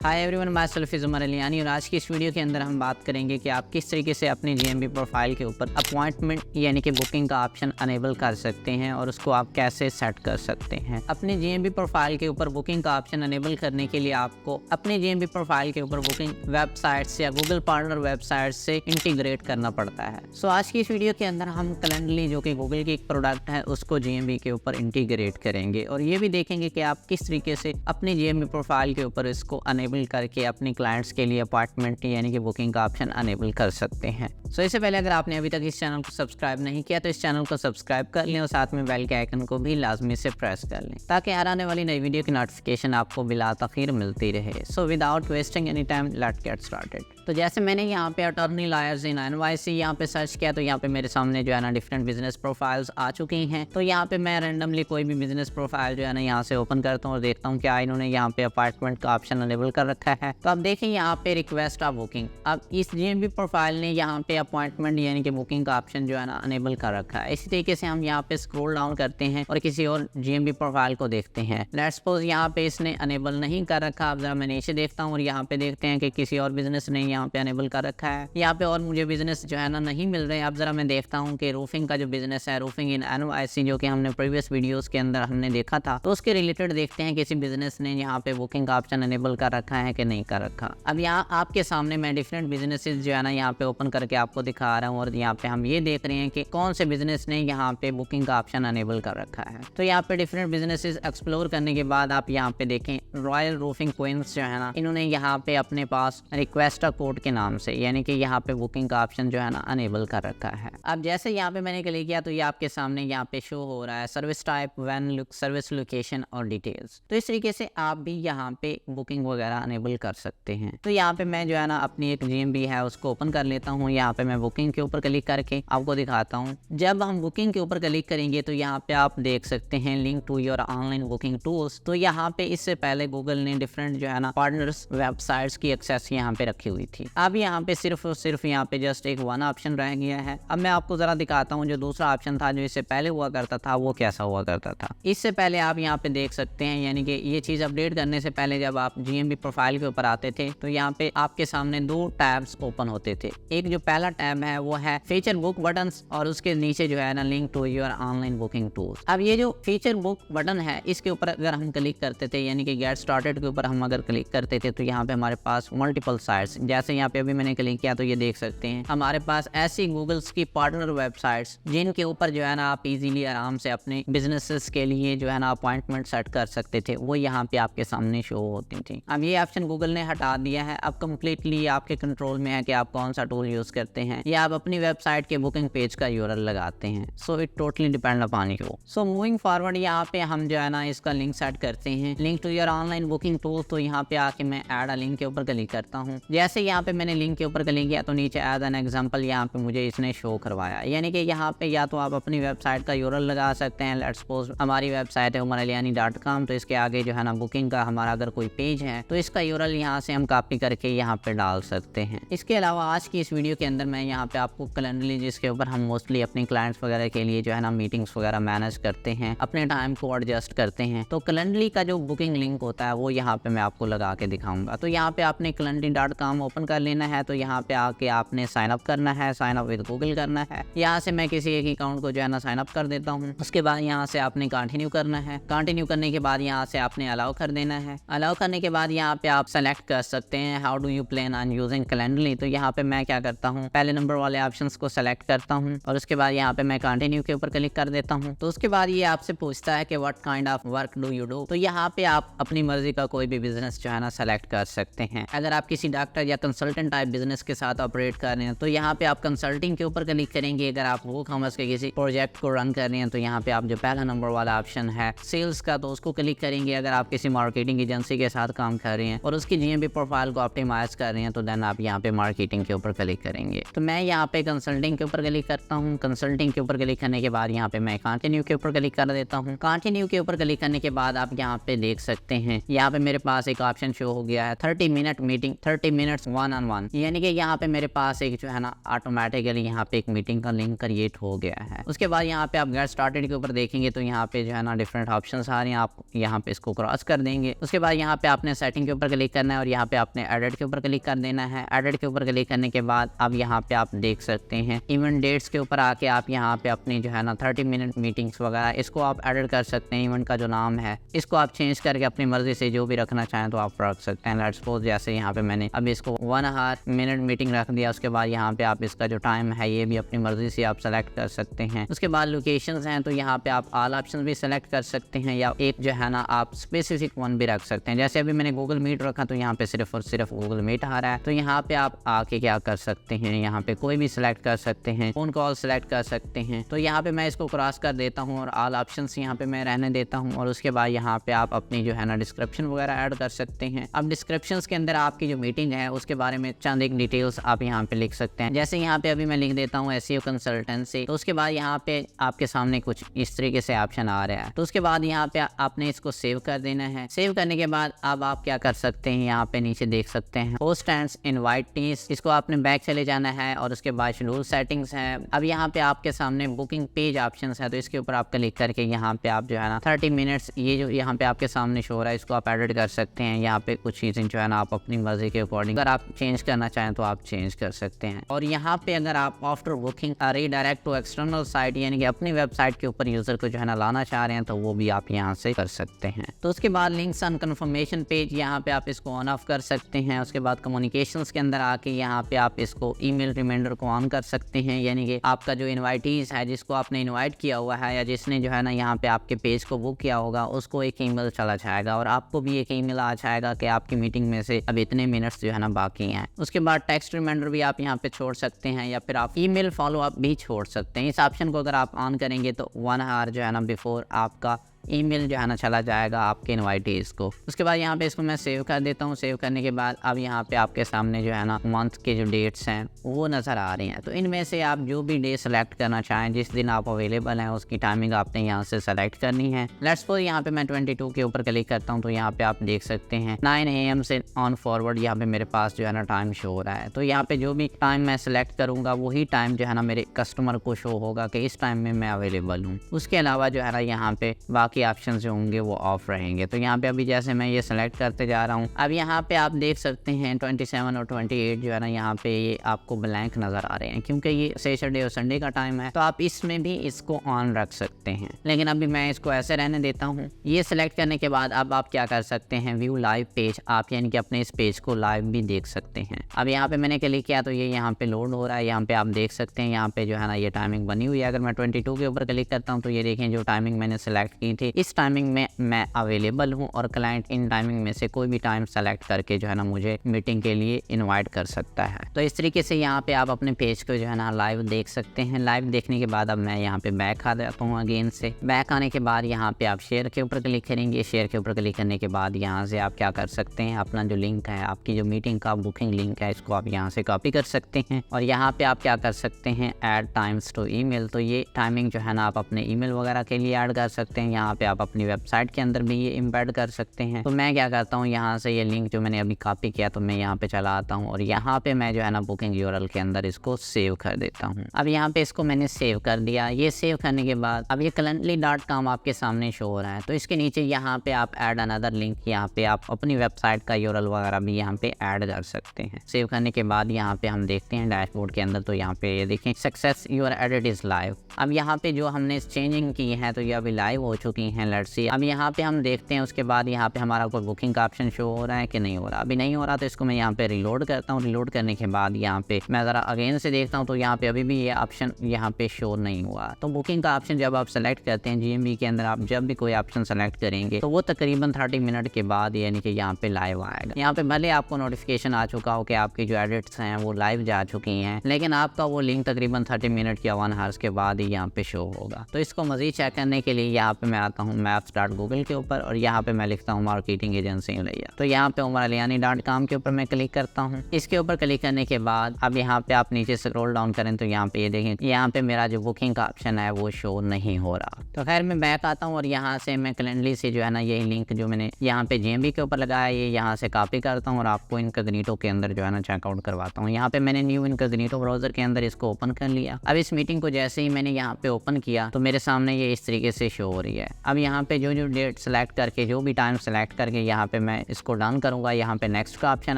Hi everyone, मैं self Umar Aliyani और आज की इस वीडियो के अंदर हम बात करेंगे कि आप किस तरीके से अपनी जीएमबी प्रोफाइल के ऊपर अपॉइंटमेंट यानी कि बुकिंग का ऑप्शन अनेबल कर सकते हैं और उसको आप कैसे सेट कर सकते हैं। अपनी जीएमबी प्रोफाइल के ऊपर बुकिंग का ऑप्शन अनेबल करने के लिए आपको अपनी जीएमबी प्रोफाइल के ऊपर बुकिंग वेबसाइट्स या गूगल पार्टनर वेबसाइट से इंटीग्रेट करना पड़ता है। सो आज की इस वीडियो के अंदर हम कैलेंडरली जो कि गूगल की एक प्रोडक्ट है उसको जीएमबी के ऊपर इंटीग्रेट करेंगे और ये भी देखेंगे कि आप किस तरीके से अपनी जीएमबी प्रोफाइल के ऊपर इसको अनेबल करके अपने क्लाइंट्स के लिए अपॉइंटमेंट यानी कि बुकिंग का ऑप्शन अनेबल कर सकते हैं। सो इससे पहले अगर आपने अभी तक इस चैनल को सब्सक्राइब नहीं किया तो इस चैनल को सब्सक्राइब कर लें और साथ में बेल के आइकन को भी लाजमी से प्रेस कर लें ताकि हर आने वाली नई वीडियो की नोटिफिकेशन आपको बिला तखीर मिलती रहे। So without wasting any time let's get started. तो जैसे मैंने यहाँ पे अटॉर्नी लॉयर्स इन एनवाईसी यहाँ पे सर्च किया तो यहाँ पे मेरे सामने जो है ना डिफरेंट बिजनेस प्रोफाइल्स आ चुकी हैं। तो यहाँ पे मैं रैंडमली कोई भी बिजनेस प्रोफाइल जो है ना यहाँ से ओपन करता हूँ और देखता हूँ क्या इन्होंने यहाँ पे अपार्टमेंट का ऑप्शन अनेबल कर रखा है। तो आप देखें यहाँ पे रिक्वेस्ट ऑफ बुकिंग, अब इस जीएमबी प्रोफाइल ने यहाँ पे अपॉइंटमेंट यानी कि बुकिंग का ऑप्शन जो है ना अनेबल कर रखा है। इसी तरीके से हम यहाँ पे स्क्रॉल डाउन करते हैं और किसी और जीएमबी प्रोफाइल को देखते हैं। लेट्स सपोज यहाँ पे इसने अनेबल नहीं कर रखा। अब जरा मैं नीचे देखता हूँ और यहाँ पे देखते हैं कि किसी और बिजनेस ने यहाँ पे अनेबल कर रखा है। यहाँ पे और मुझे बिजनेस जो है ना नहीं मिल रहे। अब जरा मैं देखता हूँ कि रूफिंग का जो बिजनेस है, रूफिंग इन एनवाईसी, जो कि हमने प्रीवियस वीडियोस के अंदर हमने देखा था, तो उसके रिलेटेड देखते हैं किसी बिजनेस ने यहाँ पे बुकिंग का ऑप्शन अनेबल कर रखा है कि नहीं कर रखा। अब यहाँ आपके सामने मैं डिफरेंट बिजनेसेस जो है ना यहाँ पे ओपन करके आपको दिखा रहा हूँ और यहाँ पे हम ये देख रहे हैं कि कौन से बिजनेस ने यहाँ पे बुकिंग का ऑप्शन अनेबल कर रखा है। तो यहाँ पे डिफरेंट बिजनेसेस एक्सप्लोर करने के बाद आप यहाँ पे देखें रॉयल रूफिंग क्वींस जो है ना, इन्होंने यहाँ पे अपने पास रिक्वेस्ट कोड के नाम से यानी कि यहाँ पे बुकिंग का ऑप्शन जो है ना अनेबल कर रखा है। अब जैसे यहाँ पे मैंने क्लिक किया तो ये आपके सामने यहाँ पे शो हो रहा है service type, when look, service location और डिटेल्स। तो इस तरीके से आप भी यहाँ पे बुकिंग वगैरह अनेबल कर सकते हैं। तो यहाँ पे मैं जो है ना अपनी एक जीएमबी है उसको ओपन कर लेता हूँ। यहाँ पे मैं बुकिंग के ऊपर क्लिक करके आपको दिखाता हूँ। जब हम बुकिंग के ऊपर क्लिक करेंगे तो यहाँ पे आप देख सकते हैं link to your online booking tools. तो यहाँ पे इससे पहले गूगल ने डिफरेंट जो है ना पार्टनर्स वेबसाइट्स की एक्सेस यहाँ पे रखी हुई थी। अब यहाँ पे सिर्फ और सिर्फ यहाँ पे जस्ट एक वन ऑप्शन रह गया है। अब मैं आपको जरा दिखाता हूँ जो दूसरा ऑप्शन था जो इससे पहले हुआ करता था वो कैसा हुआ करता था। इससे पहले आप यहाँ पे देख सकते हैं यानी कि ये चीज अपडेट करने से पहले जब आप जीएमबी प्रोफाइल के ऊपर आते थे तो यहाँ पे आपके सामने दो टैब्स ओपन होते थे। एक जो पहला टैब है वो है फीचर बुक बटन्स और उसके नीचे जो है ना link to your online booking tools. अब ये जो फीचर बुक बटन है इसके ऊपर अगर हम क्लिक करते थे यानी कि गेट स्टार्टेड के ऊपर हम अगर क्लिक करते थे तो यहाँ पे हमारे पास मल्टीपल साइट्स, जैसे यहाँ पे अभी मैंने क्लिक किया तो ये देख सकते हैं हमारे पास ऐसी गूगल्स की पार्टनर वेबसाइट्स जिनके ऊपर जो है ना आप इजीली आराम से अपने बिजनेसेस के लिए जो है ना अपॉइंटमेंट सेट कर सकते थे, वो यहाँ पे आपके सामने शो होती थी। अब ये ऑप्शन गूगल ने हटा दिया है। अब कम्प्लीटली आपके कंट्रोल में है कि आप कौन सा टूल यूज करते हैं या आप अपनी वेबसाइट के बुकिंग पेज का यूआरएल लगाते हैं। So it totally depend upon you. So moving forward यहाँ पे हम जो है ना इसका लिंक सेट करते हैं, link to your online booking tool. तो यहाँ पे आके मैं ऐड अ लिंक के ऊपर क्लिक करता हूँ। जैसे यहाँ पे मैंने लिंक के ऊपर क्लिक किया तो नीचे एज एन एग्जांपल यहाँ पे मुझे इसने शो करवाया, यानी कि यहाँ पे या तो आप अपनी वेबसाइट का यूआरएल लगा सकते हैं। लेट्स सपोज हमारी वेबसाइट है umaraliani.com, तो इसके आगे जो है ना बुकिंग का हमारा अगर कोई पेज है तो इसका यूआरएल यहाँ से हम कॉपी करके यहाँ पे डाल सकते हैं। इसके अलावा आज की इस वीडियो के अंदर मैं यहाँ पे आपको कैलेंडरली, जिसके ऊपर हम मोस्टली अपने क्लाइंट्स वगैरह के लिए जो है ना मीटिंग्स वगैरह मैनेज करते हैं, अपने टाइम को एडजस्ट करते हैं, तो कैलेंडरली का जो बुकिंग लिंक होता है वो यहाँ पे मैं आपको लगा के दिखाऊंगा। तो यहाँ पे आपने calendly.com ओपन कर लेना है। तो यहाँ पे आके आपने साइन अप करना है, साइन अप विद गूगल करना है। यहाँ से मैं किसी एक अकाउंट को जो है ना साइन अप कर देता हूँ। उसके बाद यहाँ से आपने कंटिन्यू करना है। कंटिन्यू करने के बाद यहाँ से आपने अलाउ कर देना है। अलाउ करने के बाद यहाँ पे आप सेलेक्ट कर सकते हैं how do you plan on using Calendly. तो यहाँ पे मैं क्या करता हूँ, पहले नंबर वाले ऑप्शंस को सेलेक्ट करता हूँ और उसके बाद यहाँ पे मैं कंटिन्यू के ऊपर क्लिक कर देता हूँ। तो उसके बाद ये आपसे पूछता है कि what kind of work do you do. तो यहाँ पे आप अपनी मर्जी का कोई भी बिजनेस जो है ना सेलेक्ट कर सकते हैं। अगर आप किसी डॉक्टर या कंसल्टेंट टाइप बिजनेस के साथ ऑपरेट कर रहे हैं तो यहाँ पे आप कंसल्टिंग के ऊपर क्लिक करेंगे। अगर आप वो कॉमर्स के किसी प्रोजेक्ट को रन कर रहे हैं तो यहाँ पे आप जो पहला नंबर वाला ऑप्शन है सेल्स का तो उसको क्लिक करेंगे। अगर आप किसी मार्केटिंग एजेंसी के साथ काम कर रहे हैं और उसकी जीएमबी प्रोफाइल को ऑप्टिमाइज कर रहे हैं तो देन आप यहाँ पे मार्केटिंग के ऊपर क्लिक करेंगे। तो मैं यहाँ पे कंसल्टिंग के ऊपर क्लिक करता हूँ। कंसल्टिंग के ऊपर क्लिक करने के बाद यहाँ पे मैं कंटिन्यू के ऊपर क्लिक कर देता हूँ। कंटिन्यू के ऊपर क्लिक करने के बाद आप यहाँ पे देख सकते हैं यहाँ पे मेरे पास एक ऑप्शन शो हो गया है 30 minute meeting, 30 minutes one on one, यानी कि यहाँ पे मेरे पास एक जो है ना ऑटोमेटिकली यहाँ पे एक मीटिंग का लिंक क्रिएट हो गया है। उसके बाद यहाँ पे आप गेट स्टार्टेड के ऊपर देखेंगे तो यहाँ पे जो है ना डिफरेंट ऑप्शंस आ रहे हैं। आप यहाँ पे इसको क्रॉस कर देंगे। उसके बाद यहाँ पे आपने सेटिंग के ऊपर क्लिक करना है और यहाँ पे आपने एडिट के ऊपर क्लिक कर देना है। एडिट के ऊपर क्लिक करने के बाद अब यहाँ पे आप देख सकते हैं इवेंट डेट्स के ऊपर आके आप यहाँ पे अपनी जो है ना 30 मिनट मीटिंग्स वगैरह इसको आप एडिट कर सकते हैं। इवेंट का जो नाम है इसको आप चेंज करके अपनी मर्जी से जो भी रखना चाहें तो आप रख सकते हैं। लेट्स सपोज जैसे यहाँ पे मैंने अब इसको 1 आवर मिनट मीटिंग रख दिया। उसके बाद यहाँ पे आप इसका जो टाइम है ये भी अपनी मर्जी से आप सेलेक्ट कर सकते हैं। उसके बाद लोकेशंस हैं तो यहाँ पे आप ऑल ऑप्शन भी सेलेक्ट कर सकते हैं या एक जो है ना आप स्पेसिफिक वन भी रख सकते हैं। जैसे अभी मैंने गूगल मीट रखा तो यहाँ पे सिर्फ और सिर्फ गूगल मीट आ रहा है। तो यहाँ पे आप आके क्या कर सकते हैं, यहाँ पे कोई भी सिलेक्ट कर सकते हैं, फोन कॉल सेलेक्ट कर सकते हैं। तो यहाँ पे मैं इसको क्रॉस कर देता हूँ और ऑल ऑप्शंस यहाँ पे मैं रहने देता हूँ। और उसके बाद यहाँ पे आप अपनी जो है ना डिस्क्रिप्शन वगैरह ऐड कर सकते हैं। अब डिस्क्रिप्शंस के अंदर आपकी जो मीटिंग है उसके बारे में चंद एक डिटेल्स आप यहाँ पे लिख सकते हैं। जैसे यहाँ पे अभी मैं लिख देता हूँ एसईओ कंसल्टेंसी। तो उसके बाद यहाँ पे आपके सामने कुछ इस तरीके से ऑप्शन आ रहा है। तो उसके बाद यहाँ पे आपने इसको सेव कर देना है। सेव करने के बाद अब आप क्या कर सकते हैं, यहाँ पे नीचे देख सकते हैं होस्ट एंड इनवाइटीज, इसको आपने बैक चले जाना है और उसके बाद शेड्यूल सेटिंग्स है। अब यहाँ पे आपके सामने बुकिंग पेज ऑप्शंस है तो इसके ऊपर आप क्लिक करके यहाँ पे आप जो है ना 30 मिनट्स ये जो यहाँ पे आपके सामने शो हो रहा है इसको आप एडिट कर सकते हैं। यहाँ पे कुछ चीजें जो है ना आप अपनी मर्जी के अकॉर्डिंग अगर आप चेंज करना चाहें तो आप चेंज कर सकते हैं। और यहाँ पे अगर आप after booking redirect to external site यानी कि अपनी वेबसाइट के ऊपर यूजर को जो है ना लाना चाह रहे हैं तो वो भी आप यहाँ से कर सकते हैं। तो उसके बाद लिंक्स एंड कंफर्मेशन पेज यहाँ पे आप इसको ऑन ऑफ कर सकते हैं। उसके बाद कम्युनिकेशंस के अंदर आके यहाँ पे आप इसको ईमेल रिमाइंडर को ऑन कर सकते हैं, यानी कि आपका जो इनवाइटीज है जिसको आपने इनवाइट किया हुआ है या जिसने जो है ना यहाँ पे आपके पेज को बुक किया होगा उसको एक ईमेल चला जाएगा और आपको भी एक ईमेल आ जाएगा कि आपकी मीटिंग में से अब इतने मिनट्स जो है ना बाकी हैं। उसके बाद टेक्स्ट रिमाइंडर भी आप यहाँ पे छोड़ सकते हैं या फिर आप ईमेल फॉलो अप भी छोड़ सकते हैं। इस ऑप्शन को अगर आप ऑन करेंगे तो 1 आवर जो है ना बिफोर आपका ईमेल जो है ना चला जाएगा आपके इनवाइटीज को। उसके बाद यहाँ पे इसको मैं सेव कर देता हूँ। सेव करने के बाद अब यहाँ पे आपके सामने जो है ना मंथ के जो डेट्स हैं वो नज़र आ रहे हैं। तो इनमें से आप जो भी डे सेलेक्ट करना चाहें, जिस दिन आप अवेलेबल हैं उसकी टाइमिंग आपने यहाँ से सेलेक्ट करनी है। लेट्स सपोज यहाँ पे मैं 22 के ऊपर क्लिक करता हूँ तो यहाँ पे आप देख सकते हैं 9 AM से ऑन फॉरवर्ड यहाँ पे मेरे पास जो है ना टाइम शो हो रहा है। तो यहाँ पे जो भी टाइम मैं सेलेक्ट करूँगा वही टाइम जो है ना मेरे कस्टमर को शो होगा कि इस टाइम में मैं अवेलेबल हूँ। उसके अलावा जो है ना यहाँ पे बाकी ऑप्शन जो होंगे वो ऑफ रहेंगे। तो यहाँ पे अभी जैसे मैं ये सेलेक्ट करते जा रहा हूँ, अब यहाँ पे आप देख सकते हैं 27 और 28 जो है ना यहाँ पे ये आपको ब्लैंक नज़र आ रहे हैं क्योंकि ये सैटरडे और संडे का टाइम है। तो आप इसमें भी इसको ऑन रख सकते हैं, लेकिन अभी मैं इसको ऐसे रहने देता हूँ। ये सिलेक्ट करने के बाद अब आप क्या कर सकते हैं, व्यू लाइव पेज, आप यानी कि अपने इस पेज को लाइव भी देख सकते हैं। अब यहाँ पे मैंने क्लिक किया तो ये यहाँ पे लोड हो रहा है। यहाँ पे आप देख सकते हैं यहाँ पे जो है ना ये टाइमिंग बनी हुई है। अगर मैं 22 के ऊपर क्लिक करता हूँ तो ये देखें जो टाइमिंग मैंने सेलेक्ट की थी इस टाइमिंग में मैं अवेलेबल हूं और क्लाइंट इन टाइमिंग में से कोई भी टाइम सेलेक्ट करके जो है ना मुझे मीटिंग के लिए इनवाइट कर सकता है। तो इस तरीके से यहाँ पे आप अपने पेज को जो है ना लाइव देख सकते हैं। लाइव देखने के बाद अब मैं यहाँ पे बैक आ जाता हूँ अगेन से। बैक आने के बाद यहाँ पे आप शेयर के ऊपर क्लिक करेंगे। शेयर के ऊपर क्लिक करने के बाद यहाँ से आप क्या कर सकते हैं, अपना जो लिंक है आपकी जो मीटिंग का बुकिंग लिंक है इसको आप यहाँ से कॉपी कर सकते हैं और यहाँ पे आप क्या कर सकते हैं, ऐड टाइम्स टू ईमेल। तो ये टाइमिंग जो है ना आप अपने ईमेल वगैरह के लिए ऐड कर सकते हैं। यहाँ पे आप अपनी वेबसाइट के अंदर भी ये एम्बेड कर सकते हैं। तो मैं क्या करता हूँ, यहाँ से ये लिंक जो मैंने अभी कॉपी किया तो मैं यहाँ पे चला आता हूँ और यहाँ पे मैं जो है ना बुकिंग यूआरएल के अंदर इसको सेव कर देता हूँ। अब यहाँ पे इसको मैंने सेव कर दिया। ये सेव करने के बाद अब ये calendly.com आपके सामने शो हो रहा है। तो इसके नीचे यहाँ पे आप ऐड अनदर लिंक, यहाँ पे आप अपनी वेबसाइट का यूआरएल वगैरह भी यहाँ पे ऐड कर सकते हैं। सेव करने के बाद यहाँ पे हम देखते हैं डैशबोर्ड के अंदर, तो यहाँ पे ये देखें success your edit is live. अब यहाँ पे जो हमने चेंजिंग की है तो ये अभी लाइव हो चुकी हैं। लेट्स सी अब यहाँ पे हम देखते हैं उसके बाद यहाँ पे हमारा कोई बुकिंग का ऑप्शन शो हो रहा है कि नहीं हो रहा। अभी नहीं हो रहा तो इसको मैं यहाँ पे रिलोड करता हूँ। रिलोड करने के बाद यहाँ पे मैं ज़रा अगेन से देखता हूँ तो यहाँ पे अभी भी ये ऑप्शन यहाँ पे शो नहीं हुआ। तो बुकिंग का ऑप्शन जब आप सेलेक्ट करते हैं जीएमबी के अंदर, आप जब भी कोई ऑप्शन सेलेक्ट करेंगे तो वो तकरीबन 30 मिनट के बाद यानी कि यहाँ पे लाइव आएगा। यहाँ पे भले आपको नोटिफिकेशन आ चुका हो कि आपकी जो एडिट्स हैं वो लाइव जा चुकी हैं, लेकिन आपका वो लिंक तकरीबन 30 मिनट या 1 आवर्स के बाद ही यहाँ पे शो होगा। तो इसको मजीद चेक करने के लिए यहाँ पे मैं आता हूँ maps.google के ऊपर और यहाँ पे मैं लिखता हूँ मार्केटिंग एजेंसी उलैया। तो यहाँ पे umaraliani.com के ऊपर मैं क्लिक करता हूँ। इसके ऊपर क्लिक करने के बाद अब यहाँ पे आप नीचे स्क्रॉल डाउन करें तो यहाँ पे ये देखें यहाँ पे मेरा जो बुकिंग का ऑप्शन है वो शो नहीं हो रहा। तो खैर मैं बैक आता हूँ और यहाँ से मैं कैलेंडली से जो है ना यही लिंक जो मैंने यहाँ पे जीएमबी के ऊपर लगाया ये यहाँ से कॉपी करता हूँ और आपको इनकॉग्निटो के अंदर जो है ना चेकआउट करवाता हूँ। यहाँ पे मैंने न्यू इनकॉग्निटो ब्राउजर के अंदर इसको ओपन कर लिया। अब इस मीटिंग को जैसे ही मैंने यहाँ पे ओपन किया तो मेरे सामने ये इस तरीके से शो हो रही है। अब यहाँ पे जो डेट सेलेक्ट करके, जो भी टाइम सेलेक्ट करके यहाँ पे मैं इसको डन करूँगा। यहाँ पे नेक्स्ट का ऑप्शन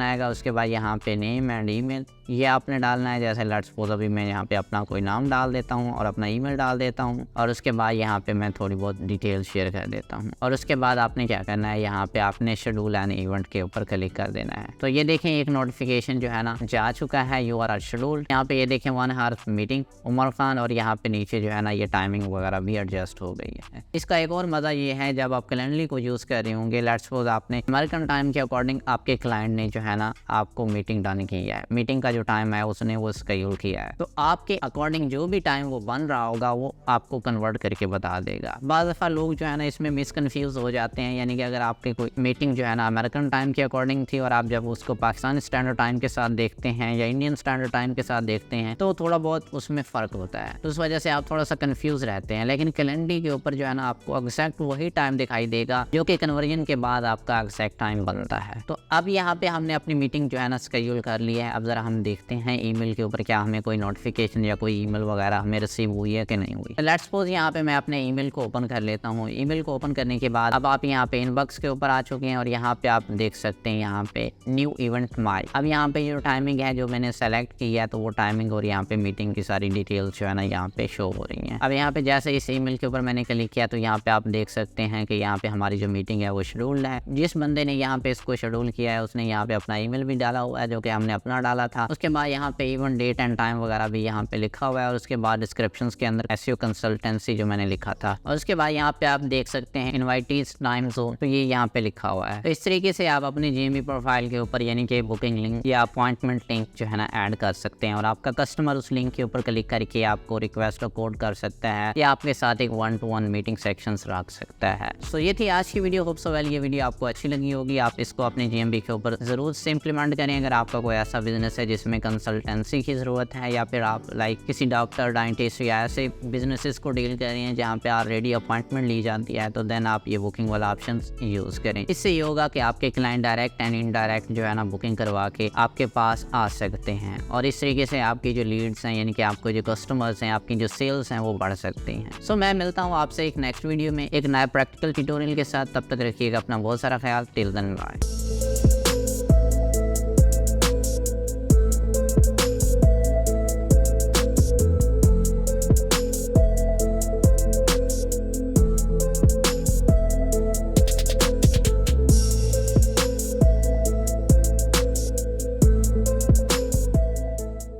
आएगा, उसके बाद यहाँ पे नेम एंड ईमेल ये आपने डालना है। जैसे लेट्स सपोज अभी मैं यहाँ पे अपना कोई नाम डाल देता हूँ और अपना ईमेल डाल देता हूँ, और उसके बाद यहाँ पे मैं थोड़ी बहुत डिटेल शेयर कर देता हूँ। और उसके बाद आपने क्या करना है, यहाँ पे आपने शेड्यूल एंड इवेंट के ऊपर क्लिक कर देना है। तो ये देखें एक नोटिफिकेशन जो है ना जा चुका है, यू आर शेड्यूल। यहाँ पे ये देखें 1 आवर मीटिंग उमर खान, और यहाँ पे नीचे जो है ना ये टाइमिंग वगैरह भी एडजस्ट हो गई है। इसका एक और मज़ा ये है, जब आप कैलेंडली को यूज़ कर रहे होंगे, लेट्स सपोज आपने अमेरिकन टाइम के अकॉर्डिंग आपके क्लाइंट ने जो है ना आपको मीटिंग डन की है, मीटिंग का जो टाइम है उसने वो शेड्यूल किया है, तो आपके अकॉर्डिंग जो भी टाइम वो बन रहा होगा वो आपको कन्वर्ट करके बता देगा। बाज़ दफ़ा लोग जो है ना इसमें मिसकन्फ्यूज़ हो जाते हैं, यानी कि अगर आपके कोई मीटिंग जो है ना अमेरिकन टाइम के अकॉर्डिंग थी और आप जब उसको पाकिस्तानी स्टैंडर्ड टाइम के साथ देखते हैं या इंडियन स्टैंडर्ड टाइम के साथ देखते हैं तो थोड़ा बहुत उसमें फ़र्क होता है, तो उस वजह से आप थोड़ा सा कन्फ्यूज़ रहते हैं। लेकिन कैलेंडर के ऊपर जो है ना आपको एग्जैक्ट वही टाइम दिखाई देगा जो कि कन्वर्जन के बाद आपका एग्जैक्ट टाइम बनता है। तो अब यहाँ पे हमने अपनी मीटिंग जो है ना शेड्यूल कर लिया है। अब ज़रा हम देखते हैं ईमेल के ऊपर क्या हमें कोई नोटिफिकेशन या कोई ईमेल वगैरह हमें रिसीव हुई है कि नहीं हुई। लेट्स सपोज यहाँ पे मैं अपने ईमेल को ओपन कर लेता हूँ। ईमेल को ओपन करने के बाद अब आप यहाँ पे इनबॉक्स के ऊपर आ चुके हैं और यहाँ पे आप देख सकते हैं यहाँ पे न्यू इवेंट माई। अब यहाँ पे जो टाइमिंग है जो मैंने सेलेक्ट की है तो वो टाइमिंग और यहाँ पे मीटिंग की सारी डिटेल्स जो है ना यहाँ पे शो हो रही हैं। अब यहाँ पे जैसे इस ईमेल के ऊपर मैंने क्लिक किया तो यहाँ पे आप देख सकते हैं कि यहाँ पे हमारी जो मीटिंग है वो शेड्यूल्ड है। जिस बंदे ने यहाँ पे इसको शेड्यूल किया है उसने यहाँ पे अपना ईमेल भी डाला हुआ है जो कि हमने अपना डाला था। उसके बाद यहाँ पे इवेंट डेट एंड टाइम वगैरह भी यहाँ पे लिखा हुआ है और उसके बाद डिस्क्रिप्शन के अंदर एसईओ कंसल्टेंसी जो मैंने लिखा था, और उसके बाद यहाँ पे आप देख सकते हैं इनवाइटीज टाइम जोन, तो ये यहाँ पे लिखा हुआ है। तो इस तरीके से आप अपनी जीएमबी प्रोफाइल के ऊपर यानी कि बुकिंग लिंक या अपॉइंटमेंट लिंक जो है ना ऐड कर सकते हैं, और आपका कस्टमर उस लिंक के ऊपर क्लिक करके आपको रिक्वेस्ट कोड कर सकता है या आपके साथ एक 1-to-1 मीटिंग सेक्शंस रख सकता है। सो ये थी आज की वीडियो। होप सो वेल ये वीडियो आपको अच्छी लगी होगी। आप इसको अपने जीएमबी के ऊपर ज़रूर से इम्प्लीमेंट करें। अगर आपका कोई ऐसा बिजनेस है जिसमें कंसल्टेंसी की ज़रूरत है या फिर आप लाइक किसी डॉक्टर, डाइटिस्ट या ऐसे बिजनेसेस को डील कर रहे हैं जहाँ पे ऑलरेडी अपॉइंटमेंट ली जाती है, तो देन आप ये बुकिंग वाला ऑप्शन यूज़ करें। इससे ये होगा कि आपके क्लाइंट डायरेक्ट एंड इनडायरेक्ट जो है ना बुकिंग करवा के आपके पास आ सकते हैं, और इस तरीके से आपकी जो लीड्स हैं यानी कि आपको जो कस्टमर्स हैं, आपकी जो सेल्स हैं वो बढ़ सकती हैं। सो मैं मिलता हूँ आपसे एक नेक्स्ट वीडियो में एक नया प्रैक्टिकल ट्यूटोरियल के साथ। तब तक रखिएगा अपना बहुत सारा ख्याल। Till then bye.